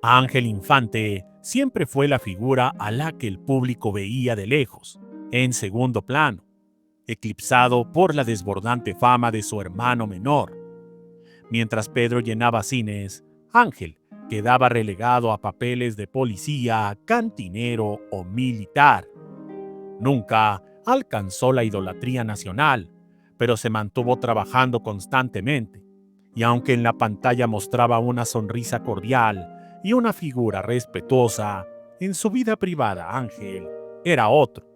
Ángel Infante siempre fue la figura a la que el público veía de lejos, en segundo plano, eclipsado por la desbordante fama de su hermano menor. Mientras Pedro llenaba cines, Ángel quedaba relegado a papeles de policía, cantinero o militar. Nunca alcanzó la idolatría nacional, pero se mantuvo trabajando constantemente, y aunque en la pantalla mostraba una sonrisa cordial y una figura respetuosa, en su vida privada Ángel era otro,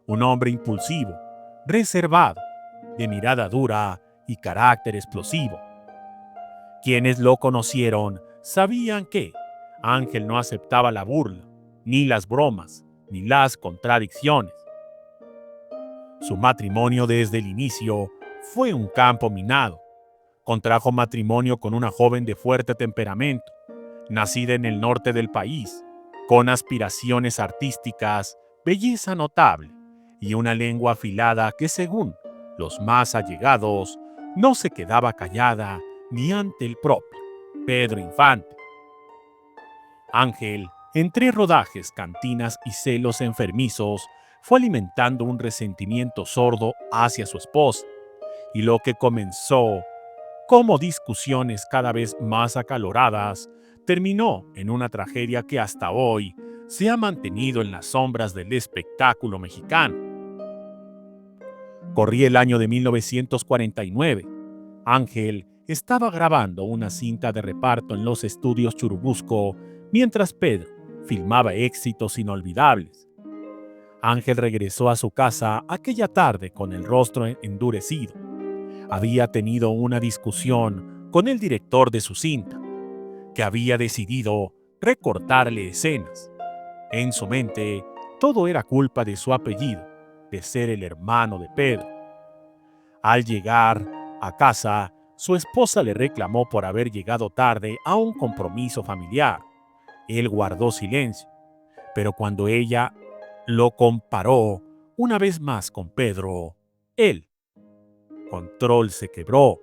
un hombre impulsivo, reservado, de mirada dura y carácter explosivo. Quienes lo conocieron sabían que Ángel no aceptaba la burla, ni las bromas, ni las contradicciones. Su matrimonio desde el inicio fue un campo minado. Contrajo matrimonio con una joven de fuerte temperamento, nacida en el norte del país, con aspiraciones artísticas, belleza notable y una lengua afilada que, según los más allegados, no se quedaba callada ni ante el propio Pedro Infante. Ángel, entre rodajes, cantinas y celos enfermizos, fue alimentando un resentimiento sordo hacia su esposa, y lo que comenzó como discusiones cada vez más acaloradas, terminó en una tragedia que hasta hoy se ha mantenido en las sombras del espectáculo mexicano. Corría el año de 1949. Ángel estaba grabando una cinta de reparto en los estudios Churubusco, mientras Pedro filmaba éxitos inolvidables. Ángel regresó a su casa aquella tarde con el rostro endurecido. Había tenido una discusión con el director de su cinta, que había decidido recortarle escenas. En su mente, todo era culpa de su apellido, de ser el hermano de Pedro. Al llegar a casa, su esposa le reclamó por haber llegado tarde a un compromiso familiar. Él guardó silencio, pero cuando ella lo comparó una vez más con Pedro, el control se quebró.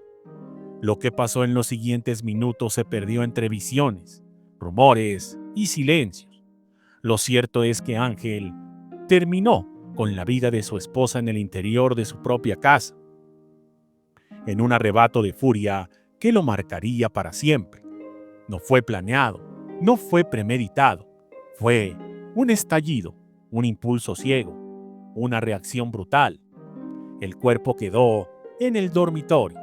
Lo que pasó en los siguientes minutos se perdió entre visiones, rumores y silencios. Lo cierto es que Ángel terminó con la vida de su esposa en el interior de su propia casa, en un arrebato de furia que lo marcaría para siempre. No fue planeado, no fue premeditado, fue un estallido, un impulso ciego, una reacción brutal. El cuerpo quedó en el dormitorio,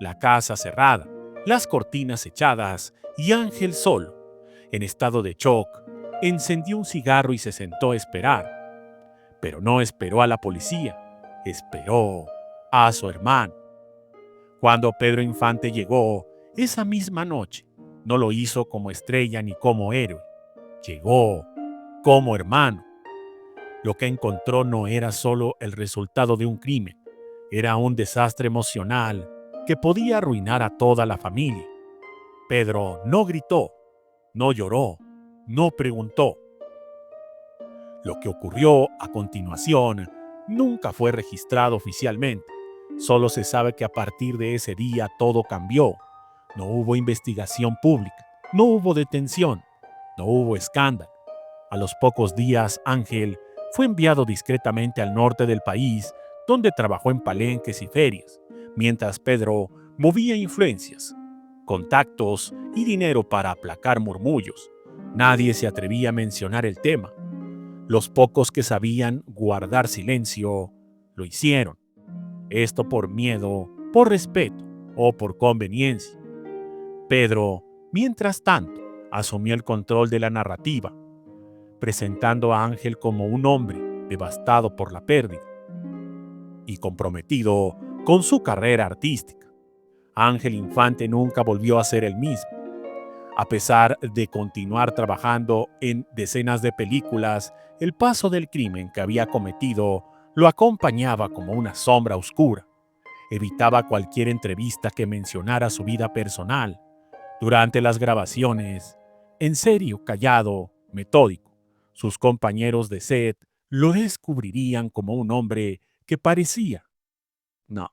la casa cerrada, las cortinas echadas y Ángel solo, en estado de shock, encendió un cigarro y se sentó a esperar. Pero no esperó a la policía, esperó a su hermano. Cuando Pedro Infante llegó esa misma noche, no lo hizo como estrella ni como héroe, llegó como hermano. Lo que encontró no era solo el resultado de un crimen, era un desastre emocional que podía arruinar a toda la familia. Pedro no gritó, no lloró, no preguntó. Lo que ocurrió a continuación nunca fue registrado oficialmente. Solo se sabe que a partir de ese día todo cambió. No hubo investigación pública, no hubo detención, no hubo escándalo. A los pocos días, Ángel fue enviado discretamente al norte del país, donde trabajó en palenques y ferias, mientras Pedro movía influencias, contactos y dinero para aplacar murmullos. Nadie se atrevía a mencionar el tema. Los pocos que sabían guardar silencio lo hicieron. Esto por miedo, por respeto o por conveniencia. Pedro, mientras tanto, asumió el control de la narrativa, presentando a Ángel como un hombre devastado por la pérdida y comprometido con su carrera artística. Ángel Infante nunca volvió a ser el mismo. A pesar de continuar trabajando en decenas de películas, el paso del crimen que había cometido lo acompañaba como una sombra oscura. Evitaba cualquier entrevista que mencionara su vida personal. Durante las grabaciones, en serio, callado, metódico, sus compañeros de set lo descubrirían como un hombre que parecía no.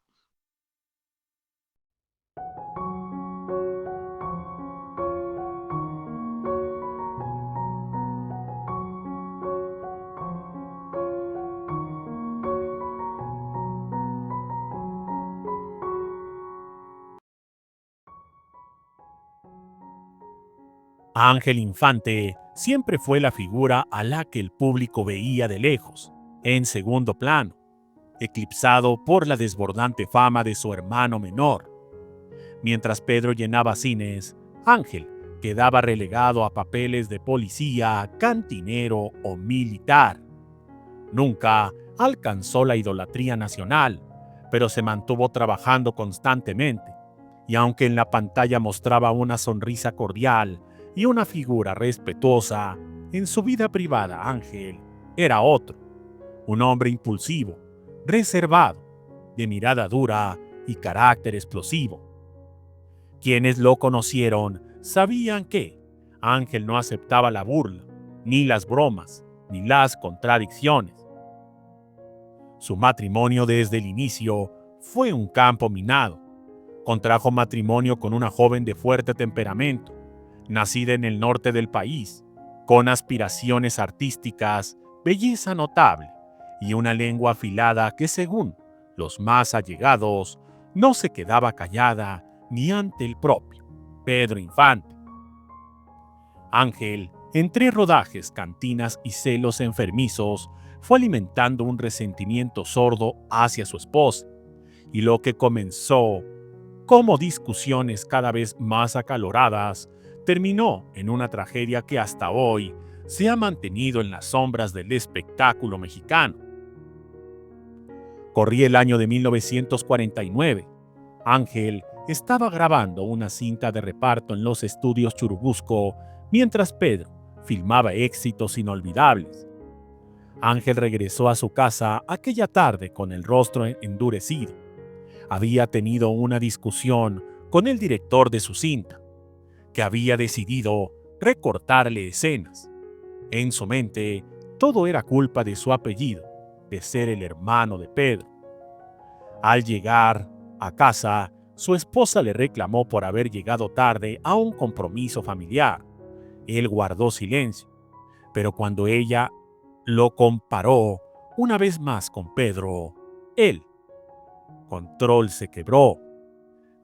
Ángel Infante siempre fue la figura a la que el público veía de lejos, en segundo plano, eclipsado por la desbordante fama de su hermano menor. Mientras Pedro llenaba cines, Ángel quedaba relegado a papeles de policía, cantinero o militar. Nunca alcanzó la idolatría nacional, pero se mantuvo trabajando constantemente, y aunque en la pantalla mostraba una sonrisa cordial y una figura respetuosa, en su vida privada Ángel era otro, un hombre impulsivo, reservado, de mirada dura y carácter explosivo. Quienes lo conocieron sabían que Ángel no aceptaba la burla, ni las bromas, ni las contradicciones. Su matrimonio desde el inicio fue un campo minado. Contrajo matrimonio con una joven de fuerte temperamento, nacida en el norte del país, con aspiraciones artísticas, belleza notable y una lengua afilada que, según los más allegados, no se quedaba callada ni ante el propio Pedro Infante. Ángel, entre rodajes, cantinas y celos enfermizos, fue alimentando un resentimiento sordo hacia su esposa, y lo que comenzó como discusiones cada vez más acaloradas, terminó en una tragedia que hasta hoy se ha mantenido en las sombras del espectáculo mexicano. Corría el año de 1949. Ángel estaba grabando una cinta de reparto en los estudios Churubusco, mientras Pedro filmaba éxitos inolvidables. Ángel regresó a su casa aquella tarde con el rostro endurecido. Había tenido una discusión con el director de su cinta, que había decidido recortarle escenas. En su mente, todo era culpa de su apellido, de ser el hermano de Pedro. Al llegar a casa, su esposa le reclamó por haber llegado tarde a un compromiso familiar. Él guardó silencio, pero cuando ella lo comparó una vez más con Pedro, el control se quebró.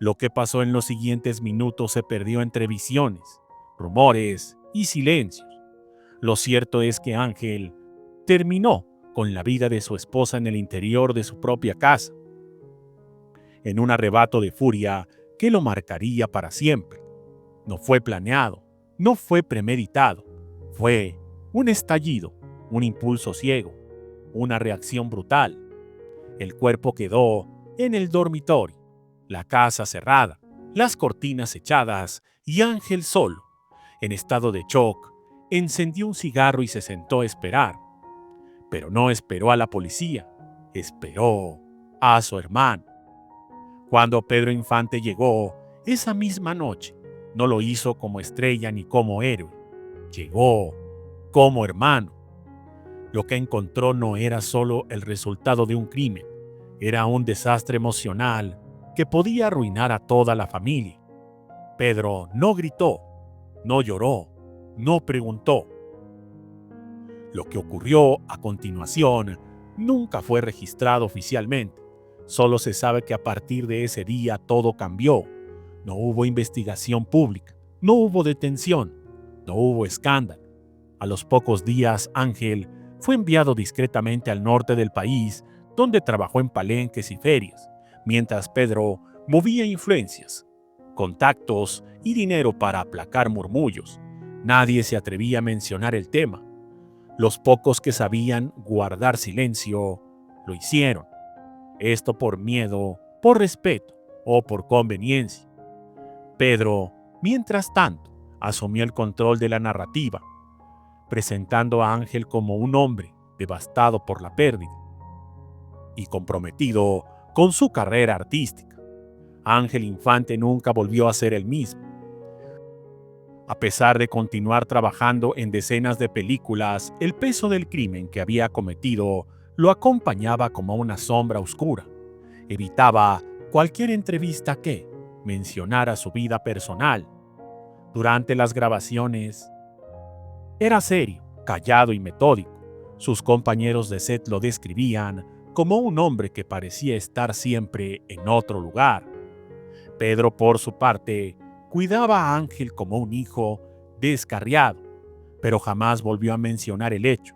Lo que pasó en los siguientes minutos se perdió entre visiones, rumores y silencios. Lo cierto es que Ángel terminó con la vida de su esposa en el interior de su propia casa, en un arrebato de furia que lo marcaría para siempre. No fue planeado, no fue premeditado, fue un estallido, un impulso ciego, una reacción brutal. El cuerpo quedó en el dormitorio, la casa cerrada, las cortinas echadas y Ángel solo, en estado de shock, encendió un cigarro y se sentó a esperar. Pero no esperó a la policía, esperó a su hermano. Cuando Pedro Infante llegó esa misma noche, no lo hizo como estrella ni como héroe, llegó como hermano. Lo que encontró no era solo el resultado de un crimen, era un desastre emocional que podía arruinar a toda la familia. Pedro no gritó, no lloró, no preguntó. Lo que ocurrió a continuación nunca fue registrado oficialmente. Solo se sabe que a partir de ese día todo cambió. No hubo investigación pública, no hubo detención, no hubo escándalo. A los pocos días, Ángel fue enviado discretamente al norte del país, donde trabajó en palenques y ferias, mientras Pedro movía influencias, contactos y dinero para aplacar murmullos. Nadie se atrevía a mencionar el tema. Los pocos que sabían guardar silencio lo hicieron. Esto por miedo, por respeto o por conveniencia. Pedro, mientras tanto, asumió el control de la narrativa, presentando a Ángel como un hombre devastado por la pérdida y comprometido con su carrera artística. Ángel Infante nunca volvió a ser el mismo. A pesar de continuar trabajando en decenas de películas, el peso del crimen que había cometido lo acompañaba como una sombra oscura. Evitaba cualquier entrevista que mencionara su vida personal. Durante las grabaciones, era serio, callado y metódico. Sus compañeros de set lo describían como un hombre que parecía estar siempre en otro lugar. Pedro, por su parte, cuidaba a Ángel como un hijo descarriado, pero jamás volvió a mencionar el hecho.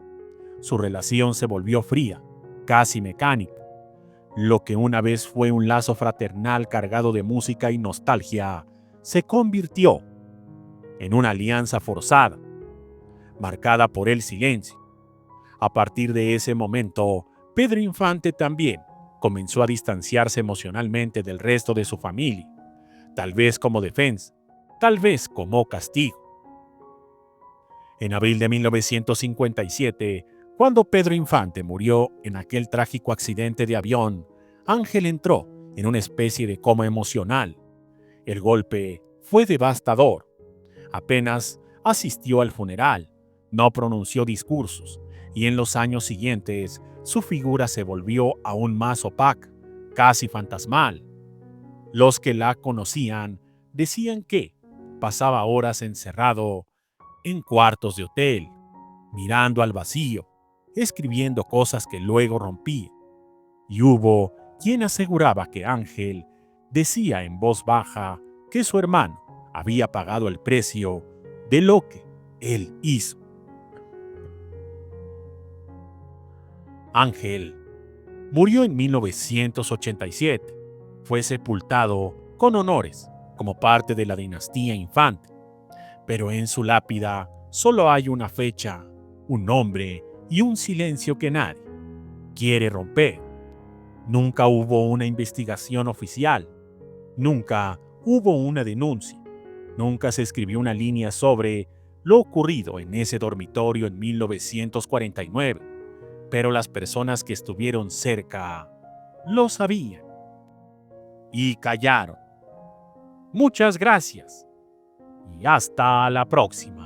Su relación se volvió fría, casi mecánica. Lo que una vez fue un lazo fraternal cargado de música y nostalgia, se convirtió en una alianza forzada, marcada por el silencio. A partir de ese momento, Pedro Infante también comenzó a distanciarse emocionalmente del resto de su familia, tal vez como defensa, tal vez como castigo. En abril de 1957, cuando Pedro Infante murió en aquel trágico accidente de avión, Ángel entró en una especie de coma emocional. El golpe fue devastador. Apenas asistió al funeral, no pronunció discursos, y en los años siguientes su figura se volvió aún más opaca, casi fantasmal. Los que la conocían decían que pasaba horas encerrado en cuartos de hotel, mirando al vacío, escribiendo cosas que luego rompía. Y hubo quien aseguraba que Ángel decía en voz baja que su hermano había pagado el precio de lo que él hizo. Ángel murió en 1987. Fue sepultado con honores como parte de la dinastía Infante, pero en su lápida solo hay una fecha, un nombre y un silencio que nadie quiere romper. Nunca hubo una investigación oficial, nunca hubo una denuncia, nunca se escribió una línea sobre lo ocurrido en ese dormitorio en 1949, pero las personas que estuvieron cerca lo sabían y callaron. Muchas gracias y hasta la próxima.